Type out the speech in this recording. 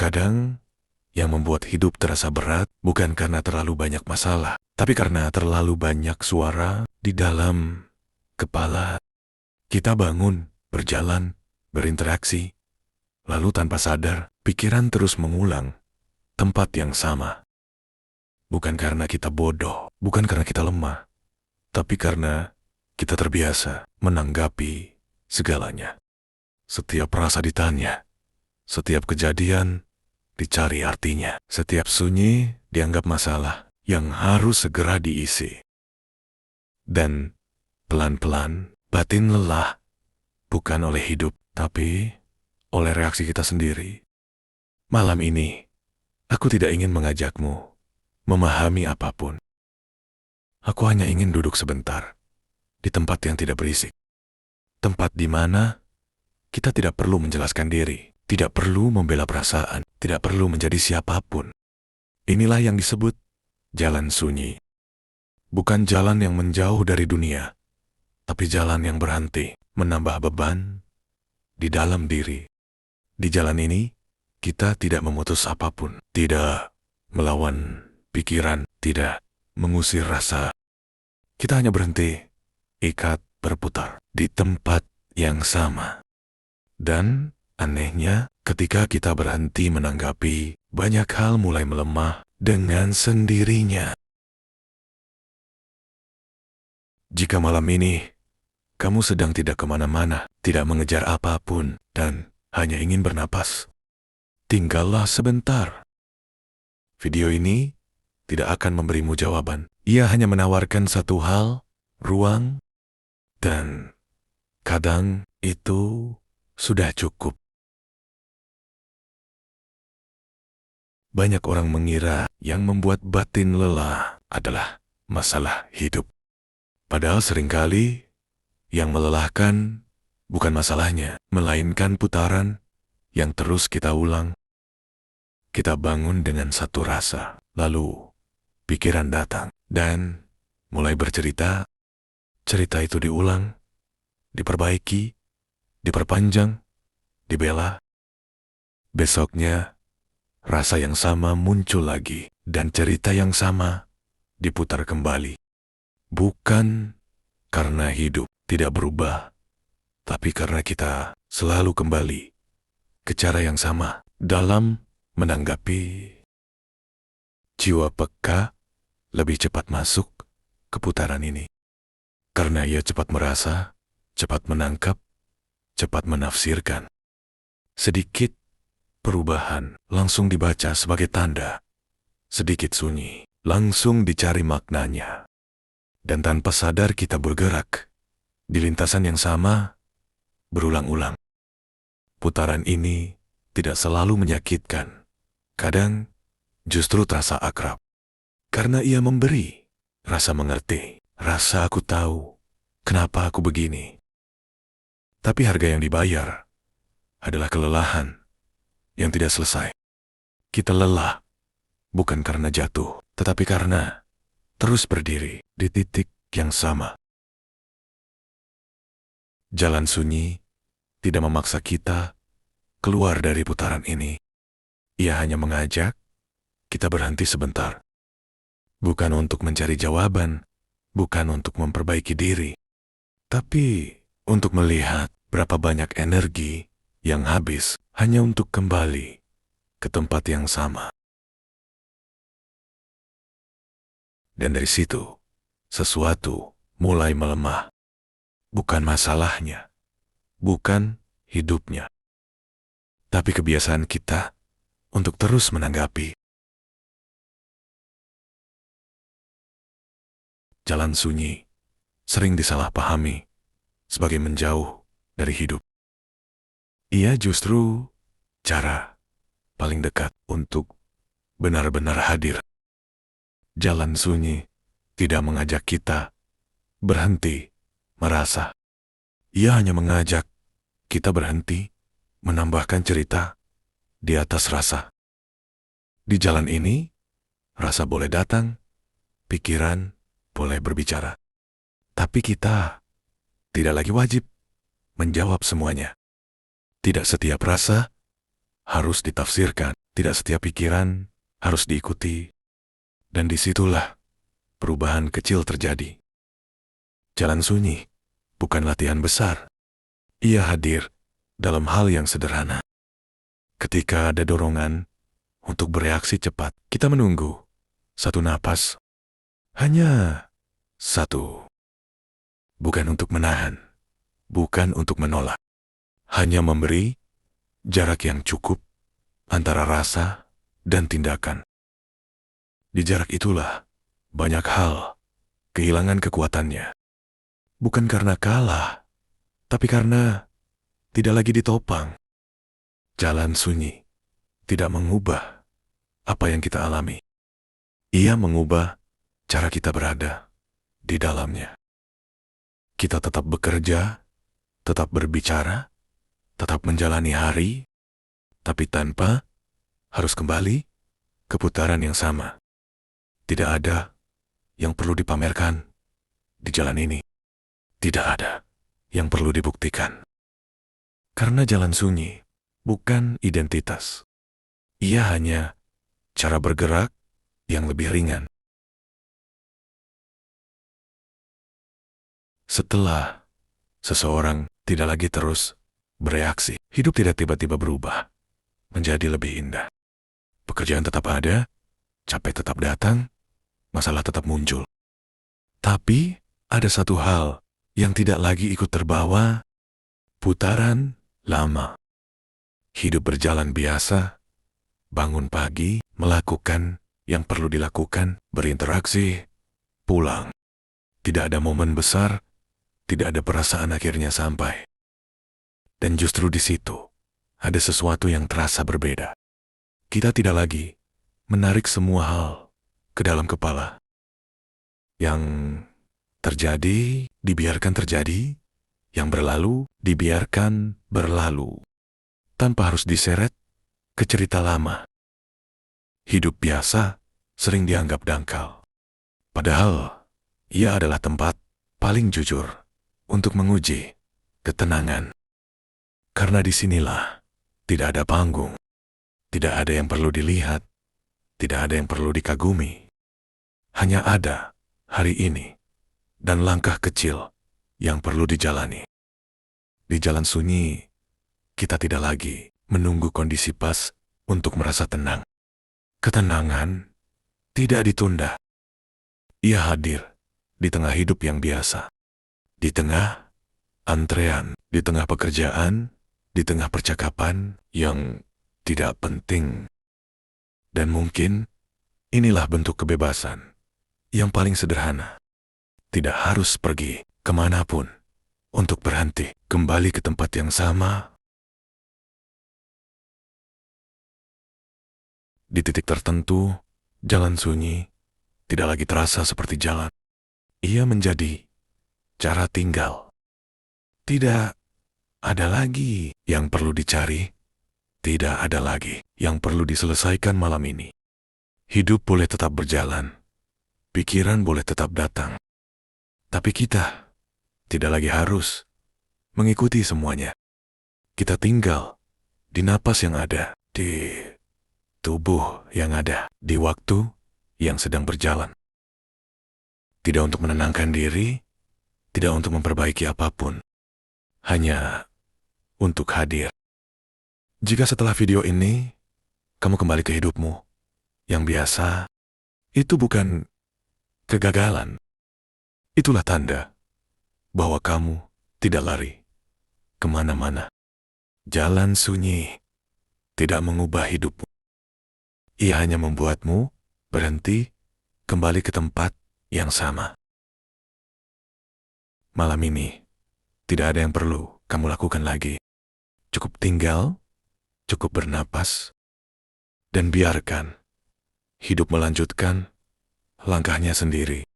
Kadang, yang membuat hidup terasa berat bukan karena terlalu banyak masalah, tapi karena terlalu banyak suara di dalam kepala. Kita bangun, berjalan, berinteraksi, lalu tanpa sadar, pikiran terus mengulang tempat yang sama. Bukan karena kita bodoh, bukan karena kita lemah, tapi karena kita terbiasa menanggapi segalanya. Setiap rasa ditanya, setiap kejadian dicari artinya, setiap sunyi dianggap masalah yang harus segera diisi. Dan pelan-pelan batin lelah, bukan oleh hidup, tapi oleh reaksi kita sendiri. Malam ini, aku tidak ingin mengajakmu memahami apapun. Aku hanya ingin duduk sebentar di tempat yang tidak berisik. Tempat di mana kita tidak perlu menjelaskan diri, tidak perlu membela perasaan, tidak perlu menjadi siapapun. Inilah yang disebut jalan sunyi. Bukan jalan yang menjauh dari dunia, tapi jalan yang berhenti, menambah beban di dalam diri. Di jalan ini, kita tidak memutus apapun, tidak melawan pikiran, tidak mengusir rasa. Kita hanya berhenti, ikat berputar di tempat yang sama. Dan anehnya, ketika kita berhenti menanggapi, banyak hal mulai melemah dengan sendirinya. Jika malam ini, kamu sedang tidak kemana-mana, tidak mengejar apapun, dan hanya ingin bernapas, tinggallah sebentar. Video ini tidak akan memberimu jawaban. Ia hanya menawarkan satu hal, ruang, dan kadang itu sudah cukup. Banyak orang mengira yang membuat batin lelah adalah masalah hidup. Padahal seringkali yang melelahkan bukan masalahnya, melainkan putaran yang terus kita ulang. Kita bangun dengan satu rasa, lalu pikiran datang dan mulai bercerita. Cerita itu diulang, diperbaiki, diperpanjang, dibela. Besoknya, rasa yang sama muncul lagi, dan cerita yang sama diputar kembali. Bukan karena hidup tidak berubah, tapi karena kita selalu kembali ke cara yang sama dalam menanggapi. Jiwa peka lebih cepat masuk ke putaran ini, karena ia cepat merasa, cepat menangkap, cepat menafsirkan. Sedikit perubahan langsung dibaca sebagai tanda. Sedikit sunyi langsung dicari maknanya. Dan tanpa sadar kita bergerak di lintasan yang sama berulang-ulang. Putaran ini tidak selalu menyakitkan. Kadang justru terasa akrab. Karena ia memberi rasa mengerti, rasa aku tahu kenapa aku begini. Tapi harga yang dibayar adalah kelelahan yang tidak selesai. Kita lelah bukan karena jatuh, tetapi karena terus berdiri di titik yang sama. Jalan sunyi tidak memaksa kita keluar dari putaran ini. Ia hanya mengajak kita berhenti sebentar. Bukan untuk mencari jawaban, bukan untuk memperbaiki diri, tapi untuk melihat berapa banyak energi yang habis hanya untuk kembali ke tempat yang sama. Dan dari situ, sesuatu mulai melemah. Bukan masalahnya, bukan hidupnya, tapi kebiasaan kita untuk terus menanggapi. Jalan sunyi sering disalahpahami sebagai menjauh dari hidup. Ia justru cara paling dekat untuk benar-benar hadir. Jalan sunyi tidak mengajak kita berhenti merasa. Ia hanya mengajak kita berhenti menambahkan cerita di atas rasa. Di jalan ini, rasa boleh datang, pikiran boleh berbicara. Tapi kita tidak lagi wajib menjawab semuanya. Tidak setiap rasa harus ditafsirkan. Tidak setiap pikiran harus diikuti. Dan disitulah perubahan kecil terjadi. Jalan sunyi bukan latihan besar. Ia hadir dalam hal yang sederhana. Ketika ada dorongan untuk bereaksi cepat, kita menunggu satu napas. Hanya satu. Bukan untuk menahan, bukan untuk menolak. Hanya memberi jarak yang cukup antara rasa dan tindakan. Di jarak itulah banyak hal kehilangan kekuatannya. Bukan karena kalah, tapi karena tidak lagi ditopang. Jalan sunyi tidak mengubah apa yang kita alami. Ia mengubah cara kita berada di dalamnya. Kita tetap bekerja, tetap berbicara, tetap menjalani hari, tapi tanpa harus kembali ke putaran yang sama. Tidak ada yang perlu dipamerkan di jalan ini. Tidak ada yang perlu dibuktikan. Karena jalan sunyi bukan identitas. Ia hanya cara bergerak yang lebih ringan. Setelah seseorang tidak lagi terus bereaksi, hidup tidak tiba-tiba berubah menjadi lebih indah. Pekerjaan tetap ada, capek tetap datang, masalah tetap muncul. Tapi ada satu hal yang tidak lagi ikut terbawa, putaran lama. Hidup berjalan biasa, bangun pagi, melakukan yang perlu dilakukan, berinteraksi, pulang. Tidak ada momen besar, tidak ada perasaan akhirnya sampai. Dan justru di situ ada sesuatu yang terasa berbeda. Kita tidak lagi menarik semua hal ke dalam kepala. Yang terjadi, dibiarkan terjadi. Yang berlalu, dibiarkan berlalu. Tanpa harus diseret ke cerita lama. Hidup biasa sering dianggap dangkal. Padahal, ia adalah tempat paling jujur untuk menguji ketenangan. Karena disinilah tidak ada panggung, tidak ada yang perlu dilihat, tidak ada yang perlu dikagumi. Hanya ada hari ini dan langkah kecil yang perlu dijalani. Di jalan sunyi, kita tidak lagi menunggu kondisi pas untuk merasa tenang. Ketenangan tidak ditunda. Ia hadir di tengah hidup yang biasa. Di tengah antrean, di tengah pekerjaan, di tengah percakapan yang tidak penting. Dan mungkin inilah bentuk kebebasan yang paling sederhana. Tidak harus pergi kemanapun untuk berhenti kembali ke tempat yang sama. Di titik tertentu, jalan sunyi tidak lagi terasa seperti jalan. Ia menjadi cara tinggal. Tidak ada lagi yang perlu dicari. Tidak ada lagi yang perlu diselesaikan malam ini. Hidup boleh tetap berjalan. Pikiran boleh tetap datang. Tapi kita tidak lagi harus mengikuti semuanya. Kita tinggal di napas yang ada, di tubuh yang ada, di waktu yang sedang berjalan. Tidak untuk menenangkan diri, tidak untuk memperbaiki apapun. Hanya untuk hadir. Jika setelah video ini, kamu kembali ke hidupmu yang biasa, itu bukan kegagalan. Itulah tanda bahwa kamu tidak lari kemana-mana. Jalan sunyi tidak mengubah hidupmu. Ia hanya membuatmu berhenti kembali ke tempat yang sama. Malam ini, tidak ada yang perlu kamu lakukan lagi. Cukup tinggal, cukup bernapas, dan biarkan hidup melanjutkan langkahnya sendiri.